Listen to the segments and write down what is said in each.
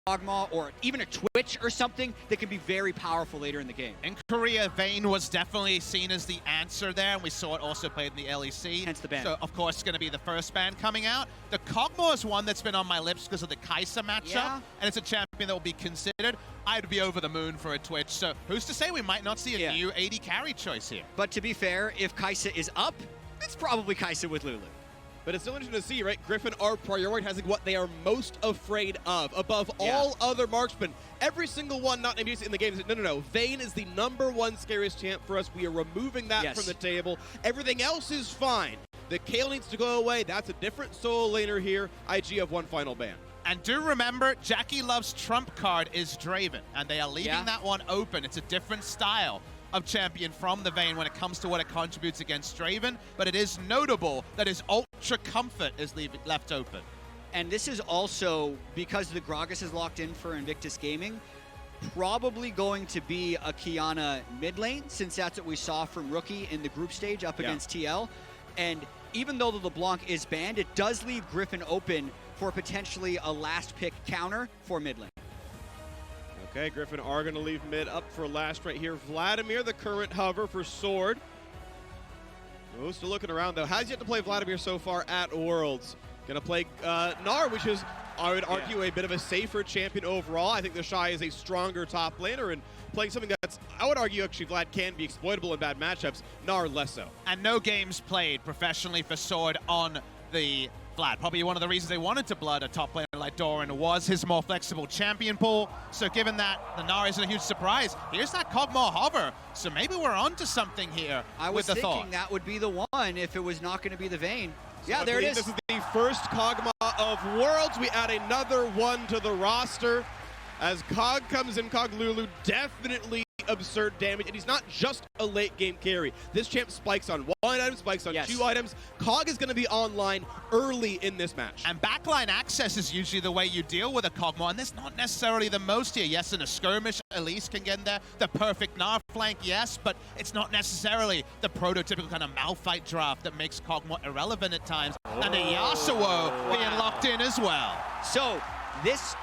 Kog'Maw or even a Twitch or something that can be very powerful later in the game. In Korea, Vayne was definitely seen as the answer there, and we saw it also played in the LEC. Hence the ban. So, of course, it's going to be the first ban coming out. The Kog'Maw is one that's been on my lips because of the Kai'Sa matchup, and it's a champion that will be considered. I'd be over the moon for a Twitch, so who's to say we might not see a new AD carry choice here? But to be fair, if Kai'Sa is up, it's probably Kai'Sa with Lulu. But it's still interesting to see, right? Griffin are prioritizing what they are most afraid of above all other marksmen. Every single one not named in the game said, no. Vayne is the #1 scariest champ for us. We are removing that from the table. Everything else is fine. The Kayle needs to go away. That's a different solo laner here. IG have one final ban. And do remember, Jackie Love's trump card is Draven, and they are leaving that one open. It's a different style of champion from the Vayne when it comes to what it contributes against Draven, but it is notable that his Ultra Comfort is left open. And this is also, because the Gragas is locked in for Invictus Gaming, probably going to be a Qiyana mid lane, since that's what we saw from Rookie in the group stage up against TL. And even though the LeBlanc is banned, it does leave Griffin open for potentially a last pick counter for mid lane. Okay, Griffin are going to leave mid up for last right here. Vladimir, the current hover for Sword. Oh, still looking around, though. Has yet to play Vladimir so far at Worlds. Going to play Gnar, which is, I would argue, a bit of a safer champion overall. I think the Shy is a stronger top laner, and playing something that's, I would argue, actually, Vlad can be exploitable in bad matchups. Gnar, less so. And no games played professionally for Sword on the Vlad. Probably one of the reasons they wanted to blood a top player like Doran was his more flexible champion pool. So given that, the Gnar isn't a huge surprise. Here's that Kog'Maw hover. So maybe we're onto something here with the Thought. I was thinking that would be the one if it was not going to be the Vayne. So yeah, there it is. This is the first Kog'Maw of Worlds. We add another one to the roster. As Kog comes in, Kog Lulu definitely absurd damage, and he's not just a late game carry. This champ spikes on one item, spikes on two items. Kog is going to be online early in this match. And backline access is usually the way you deal with a Kog'Maw, and that's not necessarily the most here. Yes, in a skirmish, Elise can get in there. The perfect Gnar flank, yes, but it's not necessarily the prototypical kind of Malphite draft that makes Kog'Maw irrelevant at times. And a Yasuo being locked in as well. So this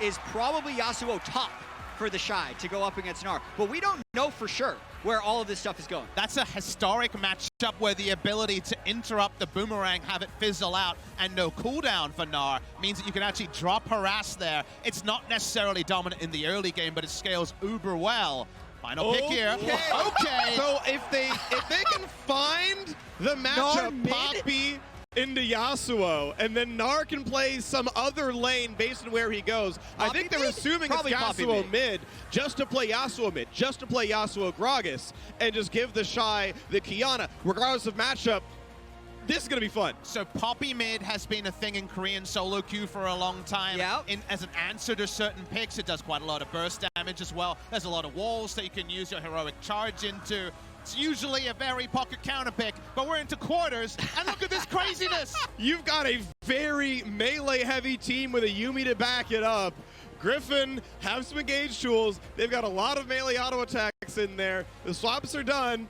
is probably Yasuo top for the Shy to go up against Gnar, but we don't know for sure where all of this stuff is going. That's a historic matchup where the ability to interrupt the boomerang, have it fizzle out, and no cooldown for Gnar means that you can actually drop harass there. It's not necessarily dominant in the early game, but it scales uber well. Final pick here. Okay. So if they can find the matchup Poppy into Yasuo, and then Gnar can play some other lane based on where he goes. I think they're assuming it's Yasuo mid, just to play Yasuo mid, just to play Yasuo Gragas, and just give the Shy the Qiyana, regardless of matchup. This is going to be fun. So Poppy mid has been a thing in Korean solo queue for a long time. As an answer to certain picks, it does quite a lot of burst damage as well. There's a lot of walls that you can use your heroic charge into. It's usually a very pocket counter pick, but we're into quarters, and look at this craziness! You've got a very melee-heavy team with a Yuumi to back it up. Griffin have some engaged tools. They've got a lot of melee auto attacks in there. The swaps are done.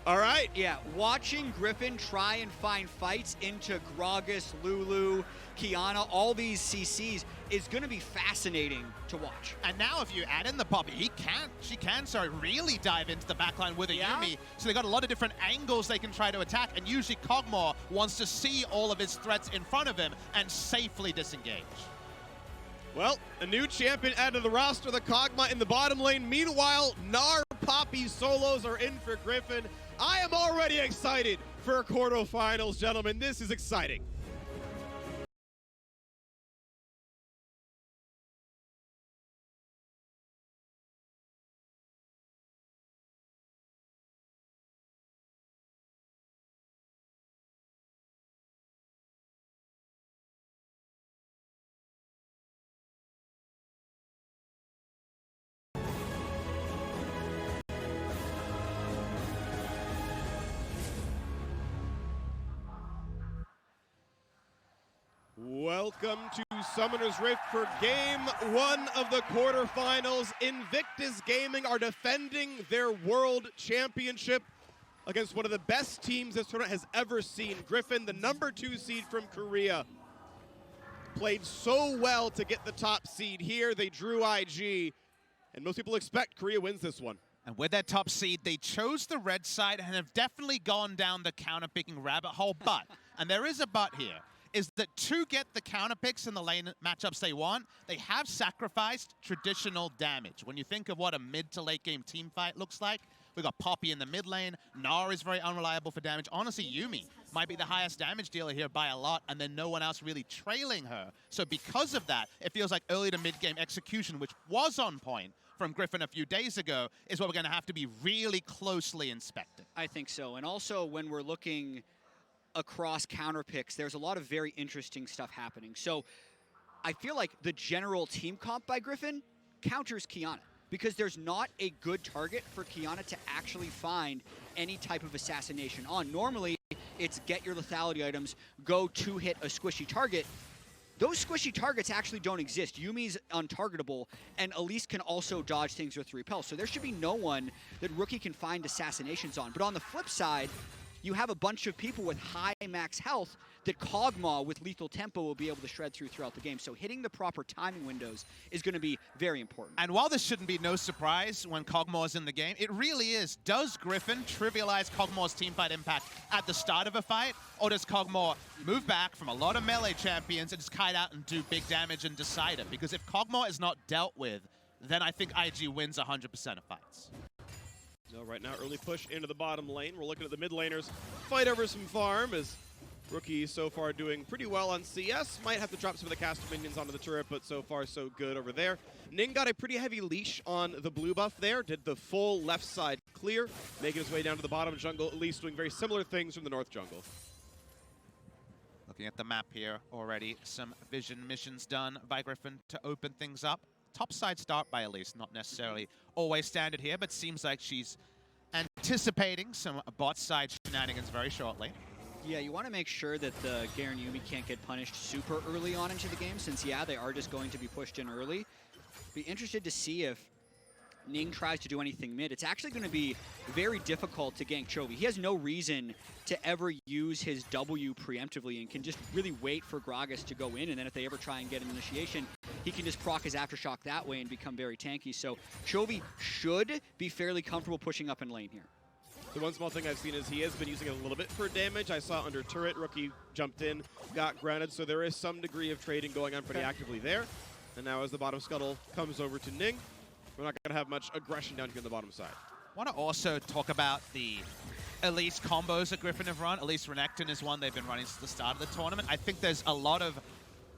All right. Yeah, watching Griffin try and find fights into Gragas, Lulu, Qiyana, all these CCs is going to be fascinating to watch. And now if you add in the Poppy, she can really dive into the backline with a Yuumi. So they got a lot of different angles they can try to attack, and usually Kog'Maw wants to see all of his threats in front of him and safely disengage. Well, a new champion added to the roster, the Kog'Maw in the bottom lane. Meanwhile, Gnar, Poppy solos are in for Griffin. I am already excited for quarterfinals, gentlemen. This is exciting. Welcome to Summoner's Rift for Game 1 of the quarterfinals. Invictus Gaming are defending their World Championship against one of the best teams this tournament has ever seen. Griffin, the #2 seed from Korea. played so well to get the top seed here. They drew IG, and most people expect Korea wins this one. And with that top seed, they chose the red side and have definitely gone down the counter-picking rabbit hole. But, and there is a but here, is that to get the counter picks in the lane matchups they want, they have sacrificed traditional damage. When you think of what a mid to late game team fight looks like, we got Poppy in the mid lane. Gnar is very unreliable for damage. Honestly, Yuumi might be the highest damage dealer here by a lot, and then no one else really trailing her. So because of that, it feels like early to mid game execution, which was on point from Griffin a few days ago, is what we're going to have to be really closely inspecting. I think so. And also when we're looking across counter picks, there's a lot of very interesting stuff happening. So I feel like the general team comp by Griffin counters Qiyana, because there's not a good target for Qiyana to actually find any type of assassination on. Normally, it's get your lethality items, go two-hit a squishy target. Those squishy targets actually don't exist. Yuumi's untargetable, and Elise can also dodge things with repel. So there should be no one that Rookie can find assassinations on. But on the flip side, you have a bunch of people with high max health that Kog'Maw with lethal tempo will be able to shred throughout the game. So hitting the proper timing windows is going to be very important. And while this shouldn't be no surprise when Kog'Maw is in the game, it really is. Does Griffin trivialize Kog'Maw's teamfight impact at the start of a fight? Or does Kog'Maw move back from a lot of melee champions and just kite out and do big damage and decide it? Because if Kog'Maw is not dealt with, then I think IG wins 100% of fights. So right now, early push into the bottom lane. We're looking at the mid laners fight over some farm as Rookie so far doing pretty well on CS. Might have to drop some of the caster minions onto the turret, but so far so good over there. Ning got a pretty heavy leash on the blue buff there. Did the full left side clear, making his way down to the bottom jungle, at least doing very similar things from the north jungle. Looking at the map here already, some vision missions done by Griffin to open things up. Top side start by Elise, not necessarily always standard here, but seems like she's anticipating some bot side shenanigans very shortly. Yeah, you want to make sure that the Garen Yuumi can't get punished super early on into the game, since, yeah, they are just going to be pushed in early. Be interested to see if Ning tries to do anything mid. It's actually going to be very difficult to gank Chovy. He has no reason to ever use his W preemptively and can just really wait for Gragas to go in, and then if they ever try and get an initiation, he can just proc his Aftershock that way and become very tanky. So Chovy should be fairly comfortable pushing up in lane here. The one small thing I've seen is he has been using it a little bit for damage. I saw under turret, Rookie jumped in, got grounded, so there is some degree of trading going on pretty actively there. And now as the bottom scuttle comes over to Ning, we're not going to have much aggression down here on the bottom side. I want to also talk about the Elise combos that Griffin have run. Elise Renekton is one they've been running since the start of the tournament. I think there's a lot of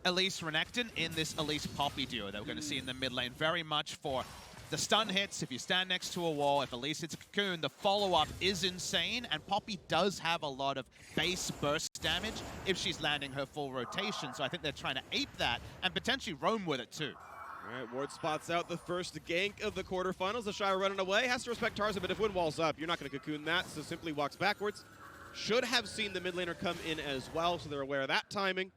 Elise Renekton in this Elise Poppy duo that we're going to see in the mid lane. Very much for the stun hits, if you stand next to a wall, if Elise hits a cocoon, the follow-up is insane, and Poppy does have a lot of base burst damage if she's landing her full rotation, so I think they're trying to ape that and potentially roam with it too. All right, Ward spots out the first gank of the quarterfinals. The Shy running away, has to respect Tarzan, but if Wind Wall's up, you're not going to cocoon that, so simply walks backwards. Should have seen the mid laner come in as well, so they're aware of that timing.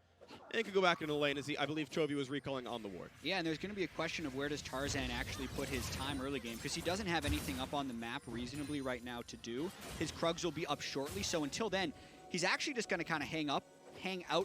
And can go back into the lane as I believe Chovy was recalling on the ward. Yeah, and there's going to be a question of where does Tarzan actually put his time early game, because he doesn't have anything up on the map reasonably right now to do. His Krugs will be up shortly, so until then, he's actually just going to kind of hang out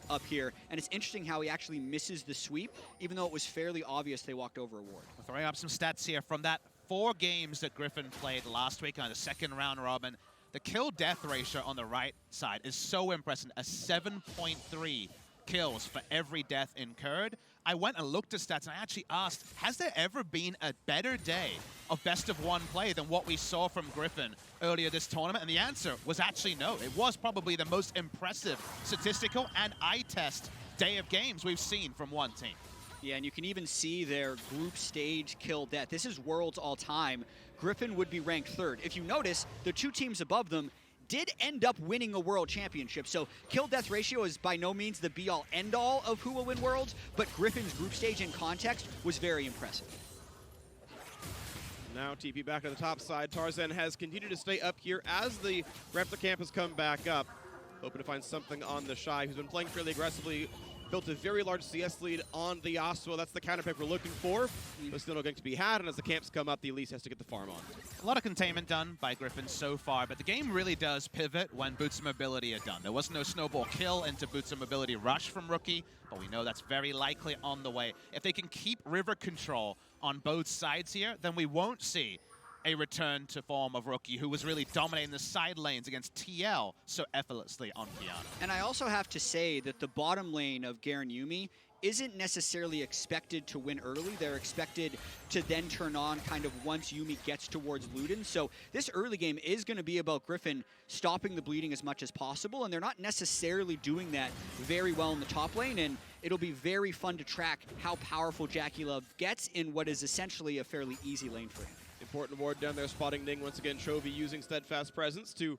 up here, and it's interesting how he actually misses the sweep, even though it was fairly obvious they walked over a ward. We're throwing up some stats here from that 4 games that Griffin played last week on the second round robin. The kill-death ratio on the right side is so impressive, a 7.3 kills for every death incurred. I went and looked at stats and I actually asked, has there ever been a better day of best of 1 play than what we saw from Griffin earlier this tournament? And the answer was actually no. It was probably the most impressive statistical and eye test day of games we've seen from one team. Yeah, and you can even see their group stage kill death. This is Worlds all time. Griffin would be ranked 3rd. If you notice, the 2 teams above them did end up winning a world championship. So kill-death ratio is by no means the be-all, end-all of who will win worlds, but Griffin's group stage in context was very impressive. Now TP back to the top side. Tarzan has continued to stay up here as the Replicamp has come back up. Hoping to find something on the Shy, who's been playing fairly aggressively built a very large CS lead on the Yasuo. That's the counter pick we're looking for. But still no going to be had, and as the camps come up, the Elise has to get the farm on. A lot of containment done by Griffin so far, but the game really does pivot when Boots of Mobility are done. There was no snowball kill into Boots of Mobility rush from Rookie, but we know that's very likely on the way. If they can keep river control on both sides here, then we won't see a return to form of Rookie, who was really dominating the side lanes against TL so effortlessly on Qiyana. And I also have to say that the bottom lane of Garen Yuumi isn't necessarily expected to win early. They're expected to then turn on kind of once Yuumi gets towards Luden. So this early game is going to be about Griffin stopping the bleeding as much as possible, and they're not necessarily doing that very well in the top lane, and it'll be very fun to track how powerful Jackie Love gets in what is essentially a fairly easy lane for him. Important ward down there, spotting Ning once again. Chovy using Steadfast Presence to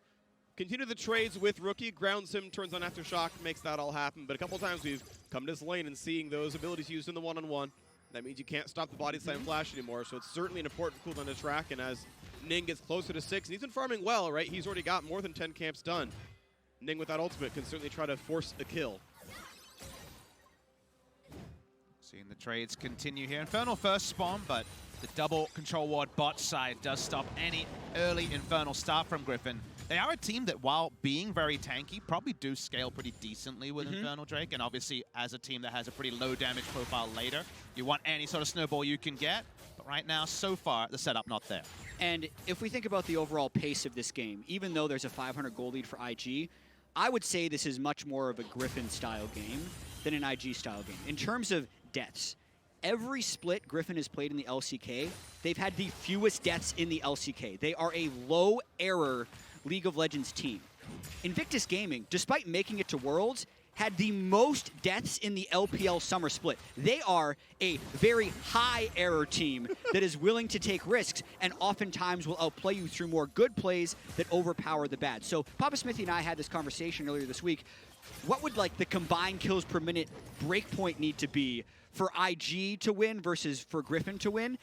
continue the trades with Rookie. Grounds him, turns on Aftershock, makes that all happen. But a couple times we've come to this lane and seeing those abilities used in the one-on-one. That means you can't stop the body slam flash anymore. So it's certainly an important cooldown to track. And as Ning gets closer to 6, and he's been farming well, right? He's already got more than 10 camps done. Ning with that ultimate can certainly try to force a kill. Seeing the trades continue here. Infernal first spawn, but the double control ward bot side does stop any early Infernal start from Griffin. They are a team that, while being very tanky, probably do scale pretty decently with Infernal Drake. And obviously, as a team that has a pretty low damage profile later, you want any sort of snowball you can get. But right now, so far, the setup not there. And if we think about the overall pace of this game, even though there's a 500 goal lead for IG, I would say this is much more of a Griffin-style game than an IG-style game. In terms of deaths, every split Griffin has played in the LCK, they've had the fewest deaths in the LCK. They are a low-error League of Legends team. Invictus Gaming, despite making it to Worlds, had the most deaths in the LPL summer split. They are a very high-error team that is willing to take risks and oftentimes will outplay you through more good plays that overpower the bad. So Papa Smithy and I had this conversation earlier this week. What would like the combined kills per minute breakpoint need to be for IG to win versus for Griffin to win?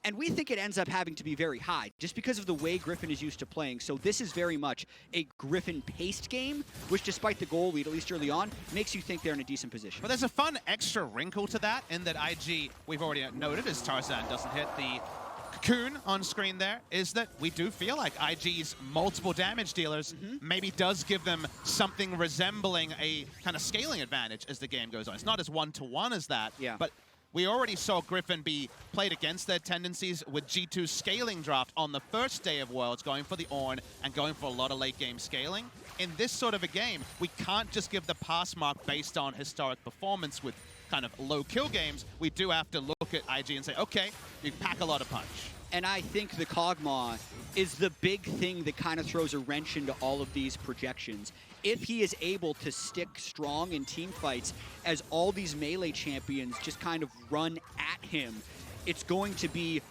And we think it ends up having to be very high, just because of the way Griffin is used to playing. So this is very much a Griffin-paced game, which despite the goal lead, at least early on, makes you think they're in a decent position. But there's a fun extra wrinkle to that, in that IG, we've already noted, as Tarzan doesn't hit the cocoon on screen there, is that we do feel like IG's multiple damage dealers maybe does give them something resembling a kind of scaling advantage as the game goes on. It's not as one-to-one as that, but we already saw Griffin be played against their tendencies with G2's scaling draft on the first day of Worlds, going for the Ornn and going for a lot of late-game scaling. In this sort of a game, we can't just give the pass mark based on historic performance with kind of low kill games. We do have to look at IG and say, okay, you pack a lot of punch. And I think the Kog'Maw is the big thing that kind of throws a wrench into all of these projections. If he is able to stick strong in team fights as all these melee champions just kind of run at him, it's going to be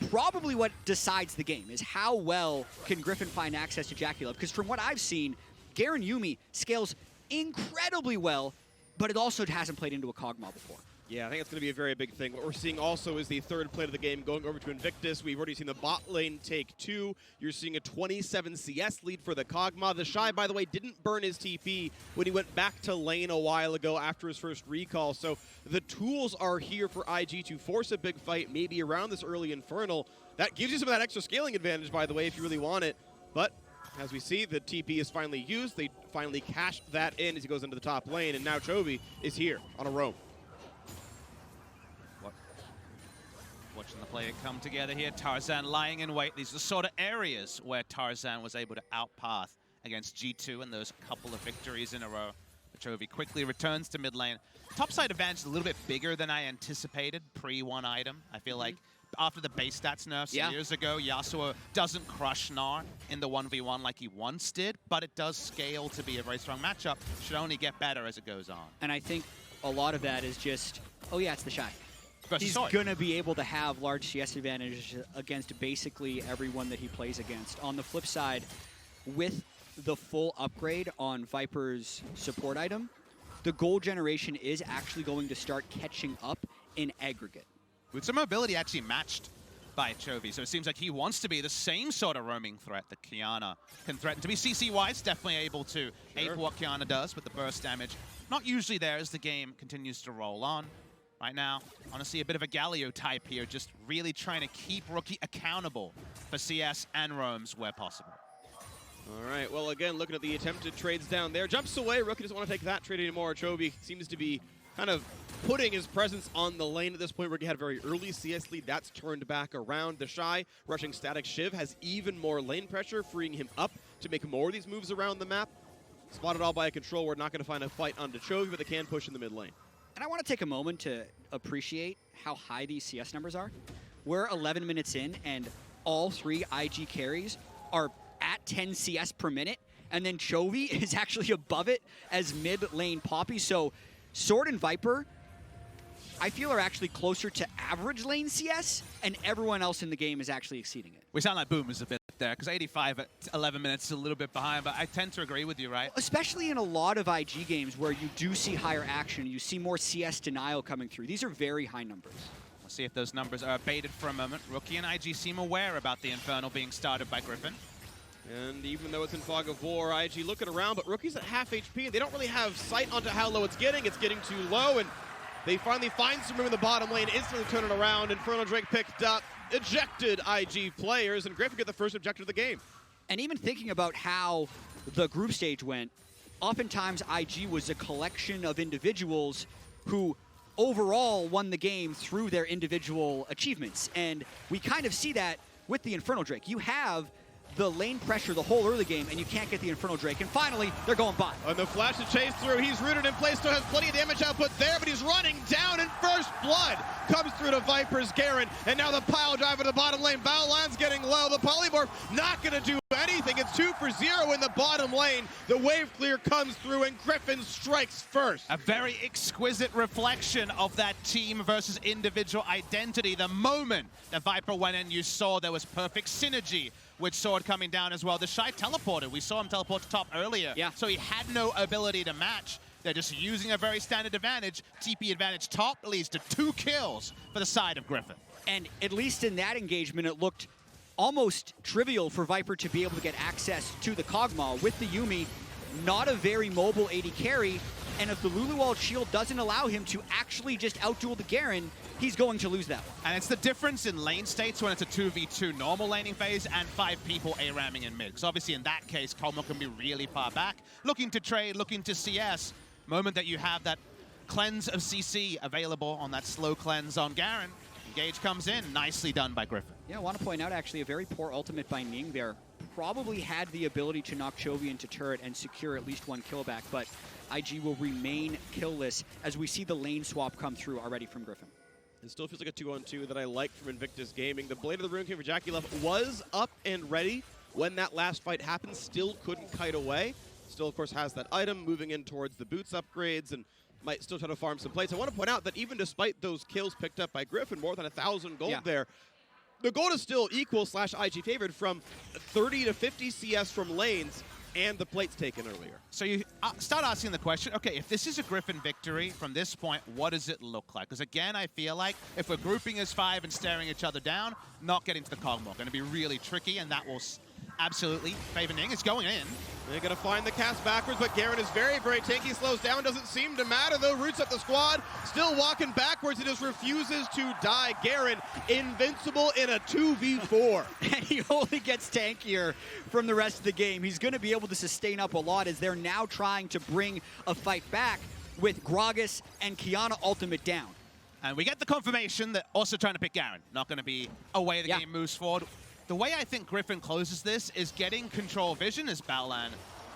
probably what decides the game, is how well can Griffin find access to Jackie Love. Because from what I've seen, Garen Yuumi scales incredibly well, but it also hasn't played into a Kog'Maw before. Yeah, I think it's going to be a very big thing. What we're seeing also is the third plate of the game going over to Invictus. We've already seen the bot lane take 2. You're seeing a 27 CS lead for the Kog'Maw. The Shy, by the way, didn't burn his TP when he went back to lane a while ago after his first recall. So the tools are here for IG to force a big fight, maybe around this early Infernal. That gives you some of that extra scaling advantage, by the way, if you really want it. But as we see, the TP is finally used. They finally cash that in as he goes into the top lane. And now Chovy is here on a roam. Watching the play come together here. Tarzan lying in wait. These are the sort of areas where Tarzan was able to outpath against G2 in those couple of victories in a row. Chovy quickly returns to mid lane. Topside advantage is a little bit bigger than I anticipated pre-one item. I feel like after the base stats nerfs years ago, Yasuo doesn't crush Gnar in the 1v1 like he once did, but it does scale to be a very strong matchup. Should only get better as it goes on. And I think a lot of that is just, oh yeah, it's the Shy. He's Sword. going to be able to have large CS advantage against basically everyone that he plays against. On the flip side, with the full upgrade on Viper's support item, the gold generation is actually going to start catching up in aggregate. Boots of Mobility actually matched by Chovy. So it seems like he wants to be the same sort of roaming threat that Qiyana can threaten to be. CC-wise, definitely able to ape what Qiyana does with the burst damage. Not usually there as the game continues to roll on. Right now, honestly, a bit of a Galio type here, just really trying to keep Rookie accountable for CS and roams where possible. All right, well, again, looking at the attempted trades down there. Jumps away. Rookie doesn't want to take that trade anymore. Chovy seems to be kind of putting his presence on the lane at this point. Rookie had a very early CS lead. That's turned back around. The Shy rushing Static Shiv has even more lane pressure, freeing him up to make more of these moves around the map. Spotted all by a control. We're not going to find a fight onto Chovy, but they can push in the mid lane. And I want to take a moment to appreciate how high these CS numbers are. We're 11 minutes in, and all 3 IG carries are at 10 CS per minute, and then Chovy is actually above it as mid lane Poppy. So Sword and Viper, I feel, are actually closer to average lane CS, and everyone else in the game is actually exceeding it. We sound like boomers a bit there, because 85 at 11 minutes is a little bit behind, but I tend to agree with you, right? Especially in a lot of IG games where you do see higher action, you see more CS denial coming through. These are very high numbers. We'll see if those numbers are abated for a moment. Rookie and IG seem aware about the Infernal being started by Griffin. And even though it's in Fog of War, IG looking around, but Rookie's at half HP, and they don't really have sight onto how low it's getting. It's getting too low, and they finally find some room in the bottom lane, instantly turn it around. Infernal Drake picked up, ejected IG players, and Griffin get the first objective of the game. And even thinking about how the group stage went, oftentimes IG was a collection of individuals who overall won the game through their individual achievements. And we kind of see that with the Infernal Drake. You have the lane pressure the whole early game, and you can't get the Infernal Drake. And finally, they're going bot. On the flash to chase through, he's rooted in place, still has plenty of damage output there, but he's running down, and first blood comes through to Viper's Garen, and now the pile driver to the bottom lane. Battleland's getting low, the polymorph not gonna do anything. It's 2 for 0 in the bottom lane. The wave clear comes through, and Griffin strikes first. A very exquisite reflection of that team versus individual identity. The moment that Viper went in, you saw there was perfect synergy with Sword coming down as well. The Shy teleported. We saw him teleport to top earlier. Yeah. So he had no ability to match. They're just using a very standard advantage. TP advantage top leads to 2 kills for the side of Griffin. And at least in that engagement, it looked almost trivial for Viper to be able to get access to the Kog'Maw with the Yuumi. Not a very mobile AD carry, and if the Luluwald shield doesn't allow him to actually just outduel the Garen, he's going to lose that one. And it's the difference in lane states when it's a 2v2 normal laning phase and 5 people A-ramming in mid. Because obviously in that case, Kog'Maw can be really far back, looking to trade, looking to CS. Moment that you have that cleanse of CC available on that slow cleanse on Garen, engage comes in, nicely done by Griffin. Yeah, I want to point out actually a very poor ultimate by Ning there. Probably had the ability to knock Chovy into turret and secure at least 1 kill back, but IG will remain killless as we see the lane swap come through already from Griffin. It still feels like a 2-on-2 that I like from Invictus Gaming. The Blade of the Rune King for Jackie Love was up and ready when that last fight happened, still couldn't kite away. Still, of course, has that item moving in towards the boots upgrades and might still try to farm some plates. I want to point out that even despite those kills picked up by Griffin, more than 1,000 gold there, the gold is still equal / IG favored from 30 to 50 CS from lanes and the plates taken earlier. So you start asking the question, okay, if this is a Griffin victory from this point, what does it look like? Because again, I feel like if we're grouping as 5 and staring each other down, not getting to the Kog'Maw, going to be really tricky, and that will absolutely favor Ning. It's going in. They're going to find the cast backwards, but Garen is very, very tanky. Slows down, doesn't seem to matter, though. Roots up the squad, still walking backwards. He just refuses to die. Garen, invincible in a 2v4. And he only gets tankier from the rest of the game. He's going to be able to sustain up a lot as they're now trying to bring a fight back with Gragas and Qiyana ultimate down. And we get the confirmation that also trying to pick Garen. Not going to be a way the game moves forward. The way I think Griffin closes this is getting control vision as Battleland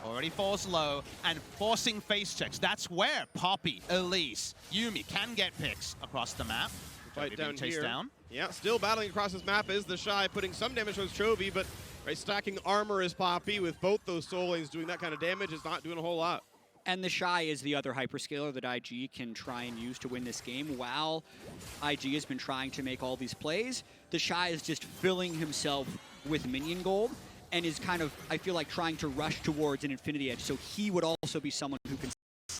already falls low and forcing face checks. That's where Poppy, Elise, Yuumi can get picks across the map. Fight down chased here. Down. Yeah, still battling across this map is the Shy, putting some damage towards Chovy, but stacking armor is Poppy with both those soul lanes doing that kind of damage is not doing a whole lot. And the Shy is the other hyperscaler that IG can try and use to win this game. While IG has been trying to make all these plays, the Shy is just filling himself with minion gold and is kind of, I feel like, trying to rush towards an Infinity Edge. So he would also be someone who can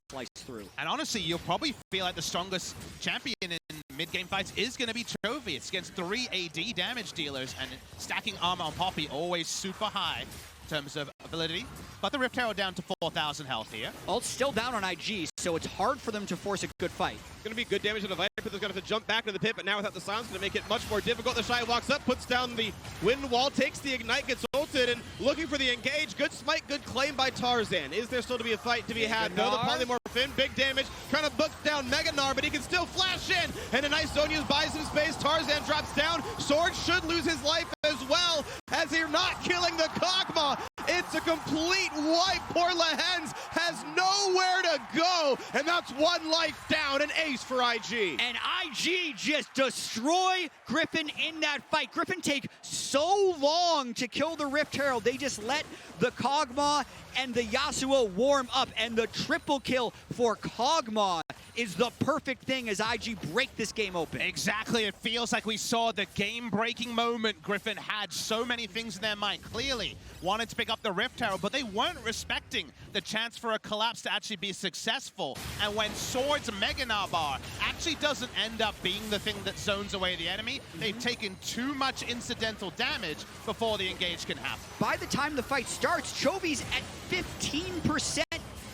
slice through. And honestly, you'll probably feel like the strongest champion in mid-game fights is going to be Chovy. It's against 3 AD damage dealers, and stacking armor on Poppy always super high in terms of ability. But the Rift Herald down to 4,000 health here. Ult's still down on IG, so it's hard for them to force a good fight. It's going to be good damage to the Viper. They're going to have to jump back to the pit, but now without the silence, going to make it much more difficult. The Shy walks up, puts down the wind wall, takes the Ignite, gets ulted, and looking for the engage. Good smite, good claim by Tarzan. Is there still to be a fight to be had? No, the polymorph in, big damage, trying to book down Mega Gnar, but he can still flash in, and a nice zone use buys him space. Tarzan drops down. Sword should lose his life as well, as they're not killing the Kog'Maw. It's a complete wipe. Poor Lehens has nowhere to go, and that's one life down, an ace for IG. And IG just destroy Griffin in that fight. Griffin take so long to kill the Rift Herald. They just let the Kog'Maw and the Yasuo warm up, and the triple kill for Kog'Maw is the perfect thing as IG break this game open. Exactly. It feels like we saw the game-breaking moment. Griffin had so many things in their mind. Clearly wanted to pick up the Rift Herald, but they weren't respecting the chance for a collapse to actually be successful. And when Sword's Mega Gnar bar actually doesn't end up being the thing that zones away the enemy, they've taken too much incidental damage before the engage can happen. By the time the fight starts, Chovy's at 15%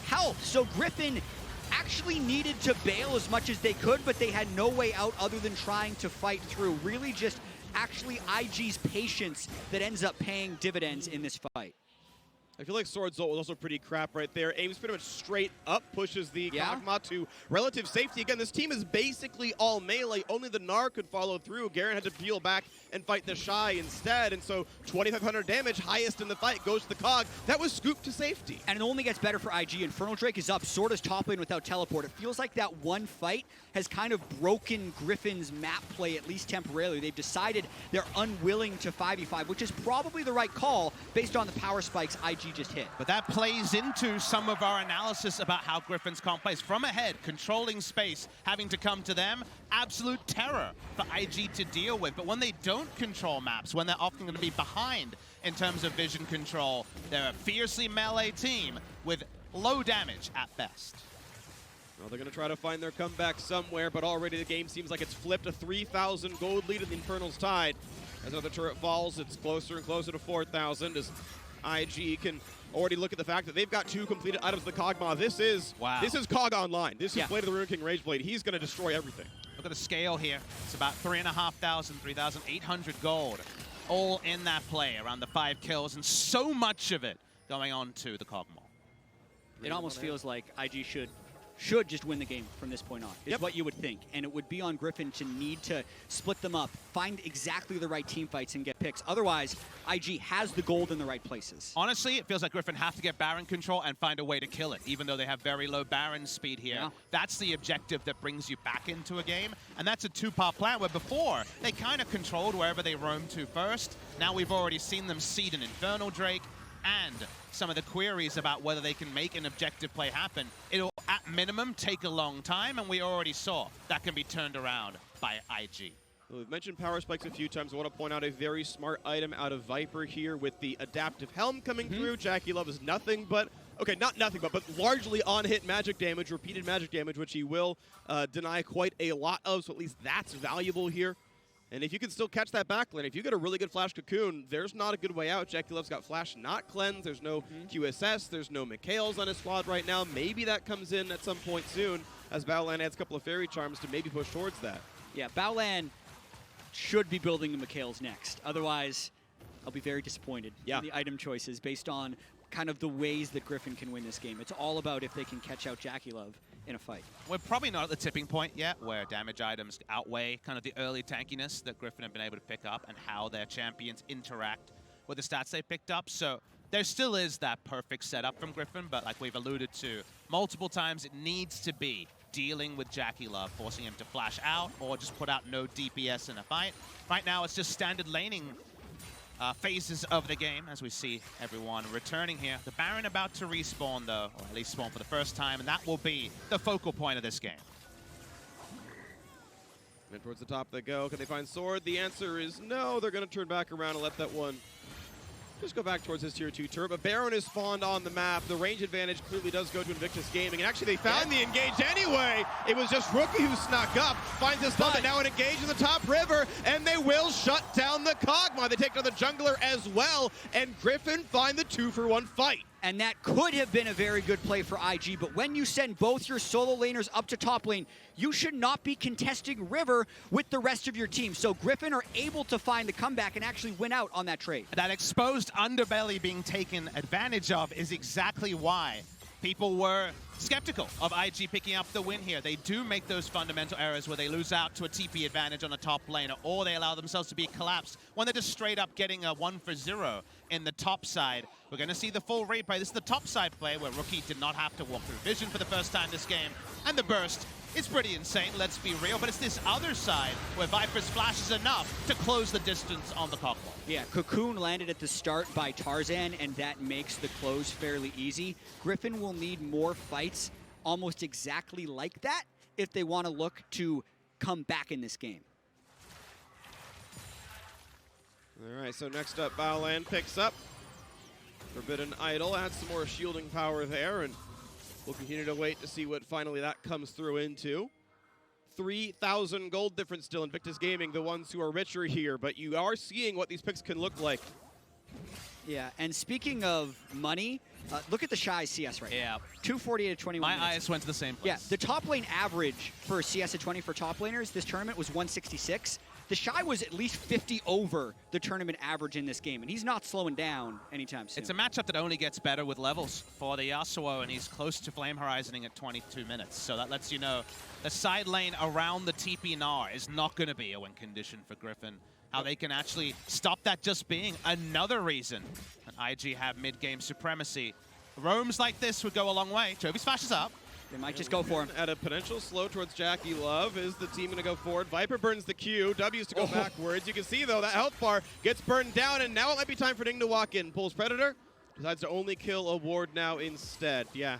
health, so Griffin actually needed to bail as much as they could, but they had no way out other than trying to fight through. Really just actually IG's patience that ends up paying dividends in this fight. I feel like Sword's ult was also pretty crap right there. Aims pretty much straight up, pushes the Kog'Maw to relative safety. Again, this team is basically all melee. Only the Gnar could follow through. Garen had to peel back and fight the Shy instead. And so 2,500 damage, highest in the fight, goes to the Cog. That was scooped to safety. And it only gets better for IG. Infernal Drake is up. Sword is top lane without teleport. It feels like that one fight has kind of broken Griffin's map play, at least temporarily. They've decided they're unwilling to 5v5, which is probably the right call based on the power spikes IG just hit. But that plays into some of our analysis about how Griffin's comp plays. From ahead, controlling space, having to come to them, absolute terror for IG to deal with. But when they don't control maps, when they're often going to be behind in terms of vision control, they're a fiercely melee team with low damage at best. Well, they're going to try to find their comeback somewhere, but already the game seems like it's flipped. A 3,000 gold lead in the Infernal's Tide. As another turret falls, it's closer and closer to 4,000 as IG can already look at the fact that they've got 2 completed items of the Kog'Maw. This is Cog Online. This is Blade of the Ruin King Rageblade. He's going to destroy everything. Look at the scale here. It's about 3,500, 3,800 gold. All in that play, around the 5 kills, and so much of it going on to the Kog'Maw. It almost feels like IG should just win the game from this point on, is what you would think. And it would be on Griffin to need to split them up, find exactly the right team fights and get picks. Otherwise, IG has the gold in the right places. Honestly, it feels like Griffin have to get Baron control and find a way to kill it, even though they have very low Baron speed here. Yeah. That's the objective that brings you back into a game. And that's a 2-part plan where before, they kind of controlled wherever they roamed to first. Now we've already seen them seed an Infernal Drake, and some of the queries about whether they can make an objective play happen. It'll, at minimum, take a long time, and we already saw that can be turned around by IG. Well, we've mentioned power spikes a few times. I want to point out a very smart item out of Viper here with the adaptive helm coming through. Jackie Love is nothing but, okay, not nothing but largely on-hit magic damage, repeated magic damage, which he will deny quite a lot of, so at least that's valuable here. And if you can still catch that backlane, if you get a really good Flash Cocoon, there's not a good way out. Jackie Love's got Flash not cleansed. There's no QSS. There's no Mikhails on his squad right now. Maybe that comes in at some point soon as Baolan adds a couple of Fairy Charms to maybe push towards that. Yeah, Baolan should be building the Mikhails next. Otherwise, I'll be very disappointed in the item choices based on kind of the ways that Griffin can win this game. It's all about if they can catch out Jackie Love in a fight. We're probably not at the tipping point yet where damage items outweigh kind of the early tankiness that Griffin have been able to pick up and how their champions interact with the stats they picked up. So there still is that perfect setup from Griffin, but like we've alluded to multiple times, it needs to be dealing with Jackie Love, forcing him to flash out or just put out no DPS in a fight. Right now, it's just standard laning phases of the game as we see everyone returning here. The Baron about to respawn though, or at least spawn for the first time, and that will be the focal point of this game. And towards the top they go. Can they find Sword? The answer is no. They're going to turn back around and let that one Just go back towards this tier 2 turret, but Baron is spawned on the map. The range advantage clearly does go to Invictus Gaming, and actually they found the engage anyway. It was just Rookie who snuck up, finds this stun, but now it engaged in the top river, and they will shut down the Kog'Maw. They take down the jungler as well, and Griffin find the 2-for-1 fight. And that could have been a very good play for IG, but when you send both your solo laners up to top lane, you should not be contesting river with the rest of your team. So Griffin are able to find the comeback and actually win out on that trade. That exposed underbelly being taken advantage of is exactly why people were skeptical of IG picking up the win here. They do make those fundamental errors where they lose out to a TP advantage on a top laner, or they allow themselves to be collapsed when they're just straight up getting a 1-for-0 in the top side. We're going to see the full replay. This is the top side play where Rookie did not have to walk through vision for the first time this game, and the burst is pretty insane, let's be real, but it's this other side where Viper's flash is enough to close the distance on the Kog'Maw. Yeah, Cocoon landed at the start by Tarzan, and that makes the close fairly easy. Griffin will need more fights almost exactly like that if they want to look to come back in this game. All right, so next up, Baolan picks up Forbidden Idol, adds some more shielding power there, and we'll continue to wait to see what finally that comes through into. 3,000 gold difference still. Invictus Gaming, the ones who are richer here, but you are seeing what these picks can look like. Yeah, and speaking of money, look at the Shy CS right now. 248 at 21 minutes. My eyes went to the same place. Yeah, the top lane average for CS at 20 for top laners this tournament was 166. The Shy was at least 50 over the tournament average in this game, and he's not slowing down anytime soon. It's a matchup that only gets better with levels for the Yasuo, and he's close to Flame Horizoning at 22 minutes. So that lets you know the side lane around the TP Gnar is not going to be a win condition for Griffin. How they can actually stop that just being another reason that IG have mid-game supremacy. Roams like this would go a long way. Jovi's flashes up. They might just go for him. At a potential slow towards Jackie Love. Is the team going to go forward? Viper burns the Q. W's to go backwards. You can see, though, that health bar gets burned down, and now it might be time for Ding to walk in. Pulls Predator. Decides to only kill a ward now instead. Yeah.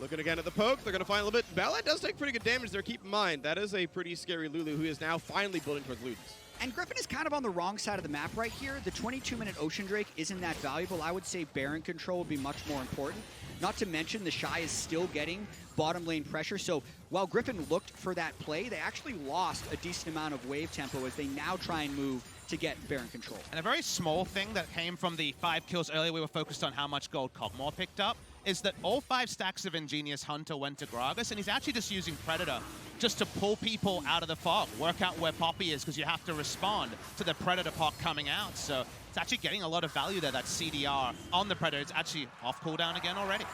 Looking again at the poke. They're going to find a little bit. Balad does take pretty good damage there. Keep in mind, that is a pretty scary Lulu who is now finally building towards Ludens. And Griffin is kind of on the wrong side of the map right here. The 22-minute Ocean Drake isn't that valuable. I would say Baron control would be much more important. Not to mention the Shy is still getting bottom lane pressure. So while Griffin looked for that play, they actually lost a decent amount of wave tempo as they now try and move to get Baron control. And a very small thing that came from the 5 kills earlier, we were focused on how much gold Kog'Maw picked up, is that all 5 stacks of Ingenious Hunter went to Gragas, and he's actually just using Predator just to pull people out of the fog, work out where Poppy is, because you have to respond to the Predator pot coming out. So it's actually getting a lot of value there, that CDR on the Predator. It's actually off cooldown again already.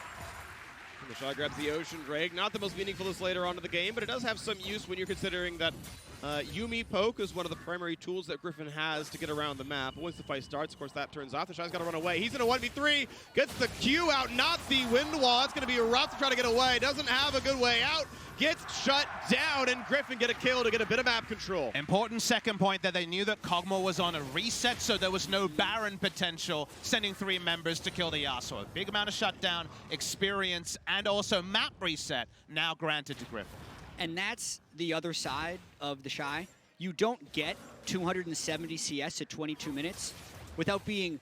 The Shaw grabs the Ocean Drake. Not the most meaningful this later on in the game, but it does have some use when you're considering that Yuumi poke is one of the primary tools that Griffin has to get around the map. Once the fight starts, of course, that turns off. The Shaw's got to run away. He's in a 1v3. Gets the Q out, not the wind wall. It's going to be rough to try to get away. Doesn't have a good way out. Gets shut down, and Griffin get a kill to get a bit of map control. Important second point that they knew that Kog'Maw was on a reset, so there was no Baron potential, sending 3 members to kill the Yasuo. Big amount of shutdown, experience, and also map reset now granted to Griffin. And that's the other side of the Shy. You don't get 270 CS at 22 minutes without being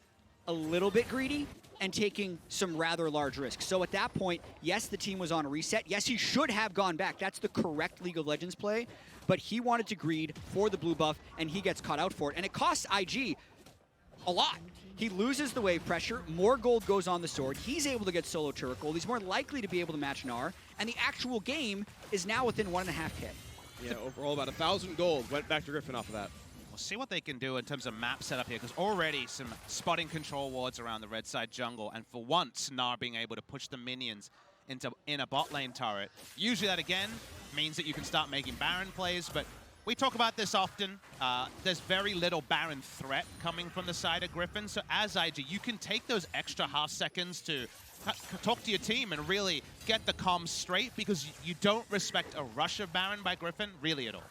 a little bit greedy and taking some rather large risks. So at that point, yes, the team was on a reset. Yes, he should have gone back. That's the correct League of Legends play. But he wanted to greed for the blue buff, and he gets caught out for it. And it costs IG a lot. He loses the wave pressure, more gold goes on the sword, he's able to get solo turret gold, he's more likely to be able to match Gnar, and the actual game is now within 1.5K. Yeah, overall about 1,000 gold went back to Griffin off of that. We'll see what they can do in terms of map setup here, because already some spotting control wards around the red side jungle, and for once, Gnar being able to push the minions in a bot lane turret. Usually that, again, means that you can start making Baron plays, but we talk about this often. There's very little Baron threat coming from the side of Griffin, so as IG, you can take those extra half seconds to talk to your team and really get the comms straight, because you don't respect a rush of Baron by Griffin really at all.